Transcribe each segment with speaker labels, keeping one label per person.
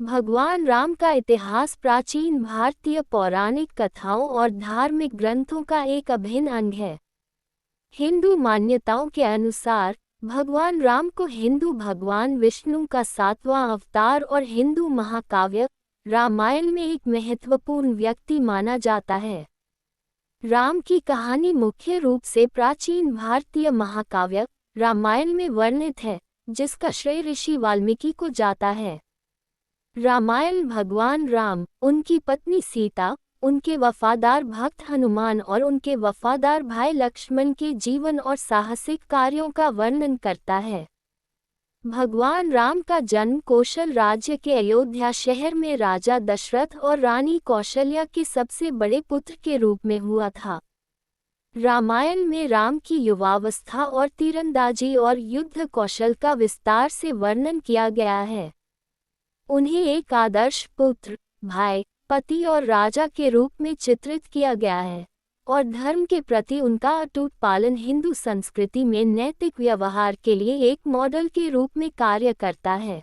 Speaker 1: भगवान राम का इतिहास प्राचीन भारतीय पौराणिक कथाओं और धार्मिक ग्रंथों का एक अभिन्न अंग है। हिंदू मान्यताओं के अनुसार भगवान राम को हिंदू भगवान विष्णु का 7वां अवतार और हिंदू महाकाव्य रामायण में एक महत्वपूर्ण व्यक्ति माना जाता है। राम की कहानी मुख्य रूप से प्राचीन भारतीय महाकाव्य रामायण में वर्णित है, जिसका श्रेय ऋषि वाल्मीकि को जाता है। रामायण भगवान राम, उनकी पत्नी सीता, उनके वफादार भक्त हनुमान और उनके वफादार भाई लक्ष्मण के जीवन और साहसिक कार्यों का वर्णन करता है। भगवान राम का जन्म कौशल राज्य के अयोध्या शहर में राजा दशरथ और रानी कौशल्या के सबसे बड़े पुत्र के रूप में हुआ था। रामायण में राम की युवावस्था और तीरंदाजी और युद्ध कौशल का विस्तार से वर्णन किया गया है। उन्हें एक आदर्श पुत्र, भाई, पति और राजा के रूप में चित्रित किया गया है और धर्म के प्रति उनका अटूट पालन हिंदू संस्कृति में नैतिक व्यवहार के लिए एक मॉडल के रूप में कार्य करता है।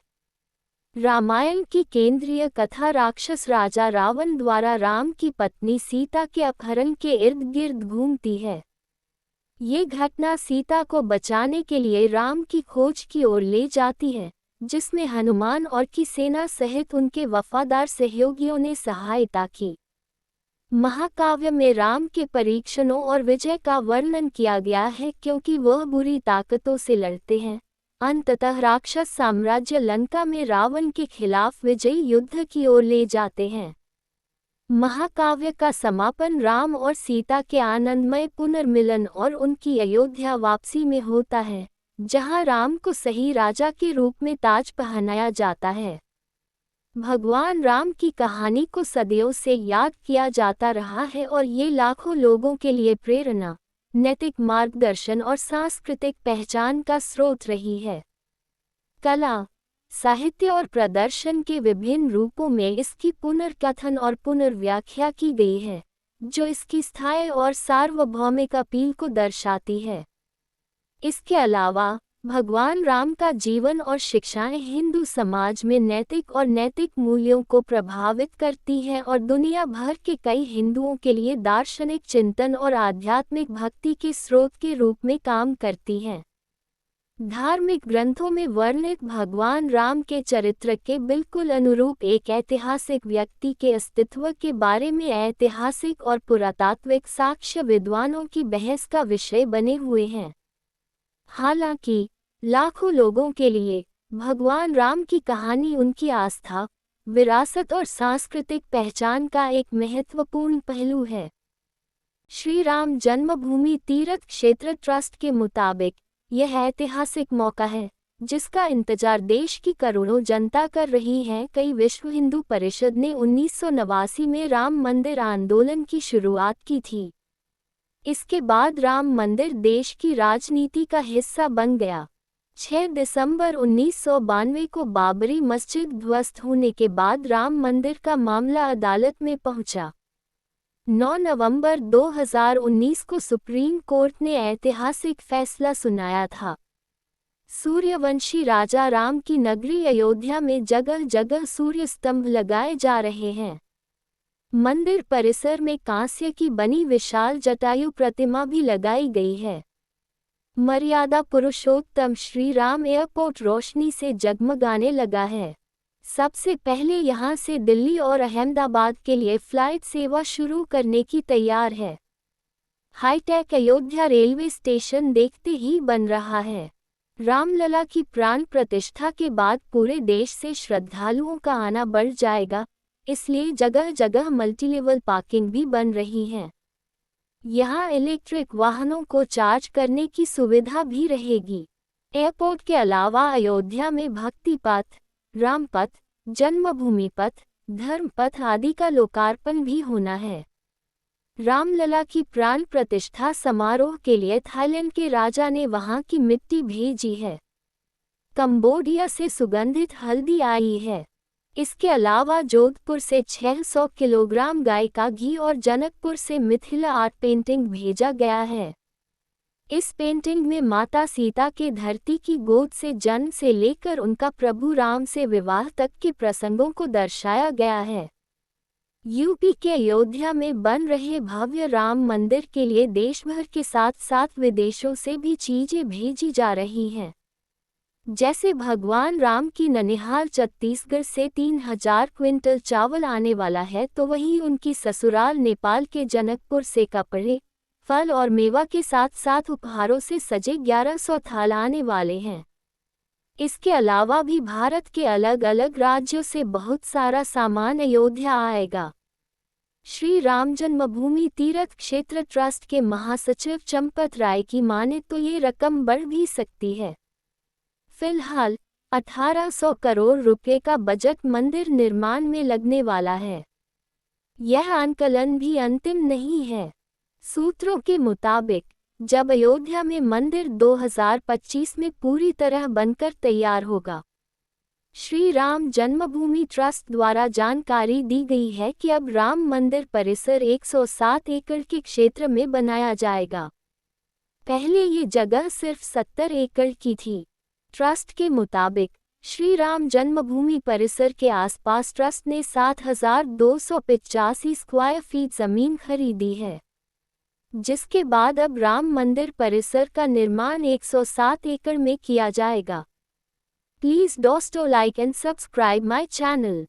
Speaker 1: रामायण की केंद्रीय कथा राक्षस राजा रावण द्वारा राम की पत्नी सीता के अपहरण के इर्द गिर्द घूमती है। ये घटना सीता को बचाने के लिए राम की खोज की ओर ले जाती है, जिसमें हनुमान और की सेना सहित उनके वफादार सहयोगियों ने सहायता की। महाकाव्य में राम के परीक्षणों और विजय का वर्णन किया गया है, क्योंकि वह बुरी ताकतों से लड़ते हैं। अंततः राक्षस साम्राज्य लंका में रावण के खिलाफ विजयी युद्ध की ओर ले जाते हैं। महाकाव्य का समापन राम और सीता के आनंदमय पुनर्मिलन और उनकी अयोध्या वापसी में होता है, जहां राम को सही राजा के रूप में ताज पहनाया जाता है। भगवान राम की कहानी को सदियों से याद किया जाता रहा है और ये लाखों लोगों के लिए प्रेरणा, नैतिक मार्गदर्शन और सांस्कृतिक पहचान का स्रोत रही है। कला, साहित्य और प्रदर्शन के विभिन्न रूपों में इसकी पुनर्कथन और पुनर्व्याख्या की गई है, जो इसकी स्थायी और सार्वभौमिक अपील को दर्शाती है। इसके अलावा भगवान राम का जीवन और शिक्षाएं हिंदू समाज में नैतिक मूल्यों को प्रभावित करती हैं और दुनिया भर के कई हिंदुओं के लिए दार्शनिक चिंतन और आध्यात्मिक भक्ति के स्रोत के रूप में काम करती हैं। धार्मिक ग्रंथों में वर्णित भगवान राम के चरित्र के बिल्कुल अनुरूप एक ऐतिहासिक व्यक्ति के अस्तित्व के बारे में ऐतिहासिक और पुरातात्विक साक्ष्य विद्वानों की बहस का विषय बने हुए हैं। हालांकि लाखों लोगों के लिए भगवान राम की कहानी उनकी आस्था, विरासत और सांस्कृतिक पहचान का एक महत्वपूर्ण पहलू है। श्री राम जन्मभूमि तीर्थ क्षेत्र ट्रस्ट के मुताबिक यह ऐतिहासिक मौका है, जिसका इंतजार देश की करोड़ों जनता कर रही है। कई विश्व हिंदू परिषद ने 1989 में राम मंदिर आंदोलन की शुरुआत की थी। इसके बाद राम मंदिर देश की राजनीति का हिस्सा बन गया। 6 दिसंबर 1992 को बाबरी मस्जिद ध्वस्त होने के बाद राम मंदिर का मामला अदालत में पहुंचा। 9 नवंबर 2019 को सुप्रीम कोर्ट ने ऐतिहासिक फैसला सुनाया था। सूर्यवंशी राजा राम की नगरी अयोध्या में जगह जगह सूर्य स्तंभ लगाए जा रहे हैं। मंदिर परिसर में कांस्य की बनी विशाल जटायु प्रतिमा भी लगाई गई है। मर्यादा पुरुषोत्तम श्री राम एयरपोर्ट रोशनी से जगमगाने लगा है। सबसे पहले यहां से दिल्ली और अहमदाबाद के लिए फ्लाइट सेवा शुरू करने की तैयार है। हाईटेक अयोध्या रेलवे स्टेशन देखते ही बन रहा है। रामलला की प्राण प्रतिष्ठा के बाद पूरे देश से श्रद्धालुओं का आना बढ़ जाएगा, इसलिए जगह जगह मल्टीलेवल पार्किंग भी बन रही है। यहाँ इलेक्ट्रिक वाहनों को चार्ज करने की सुविधा भी रहेगी। एयरपोर्ट के अलावा अयोध्या में भक्ति पथ, राम पथ, जन्मभूमि पथ, धर्म पथ आदि का लोकार्पण भी होना है। रामलला की प्राण प्रतिष्ठा समारोह के लिए थाईलैंड के राजा ने वहां की मिट्टी भेजी है। कंबोडिया से सुगंधित हल्दी आई है। इसके अलावा जोधपुर से 600 किलोग्राम गाय का घी और जनकपुर से मिथिला आर्ट पेंटिंग भेजा गया है। इस पेंटिंग में माता सीता के धरती की गोद से जन्म से लेकर उनका प्रभु राम से विवाह तक के प्रसंगों को दर्शाया गया है। यूपी के अयोध्या में बन रहे भव्य राम मंदिर के लिए देश भर के साथ साथ विदेशों से भी चीजें भेजी जा रही हैं। जैसे भगवान राम की ननिहाल छत्तीसगढ़ से 3000 क्विंटल चावल आने वाला है, तो वहीं उनकी ससुराल नेपाल के जनकपुर से कपड़े, फल और मेवा के साथ साथ उपहारों से सजे 1100 थाल आने वाले हैं। इसके अलावा भी भारत के अलग अलग राज्यों से बहुत सारा सामान अयोध्या आएगा। श्री राम जन्मभूमि तीर्थ क्षेत्र ट्रस्ट के महासचिव चंपत राय की माने तो ये रकम बढ़ भी सकती है। फिलहाल 1800 करोड़ रुपए का बजट मंदिर निर्माण में लगने वाला है। यह आंकलन भी अंतिम नहीं है। सूत्रों के मुताबिक जब अयोध्या में मंदिर 2025 में पूरी तरह बनकर तैयार होगा, श्री राम जन्मभूमि ट्रस्ट द्वारा जानकारी दी गई है कि अब राम मंदिर परिसर 107 एकड़ के क्षेत्र में बनाया जाएगा। पहले ये जगह सिर्फ 70 एकड़ की थी। ट्रस्ट के मुताबिक श्री राम जन्मभूमि परिसर के आसपास ट्रस्ट ने 7285 स्क्वायर फीट जमीन खरीदी है, जिसके बाद अब राम मंदिर परिसर का निर्माण 107 एकड़ में किया जाएगा। Please don't like and subscribe my channel.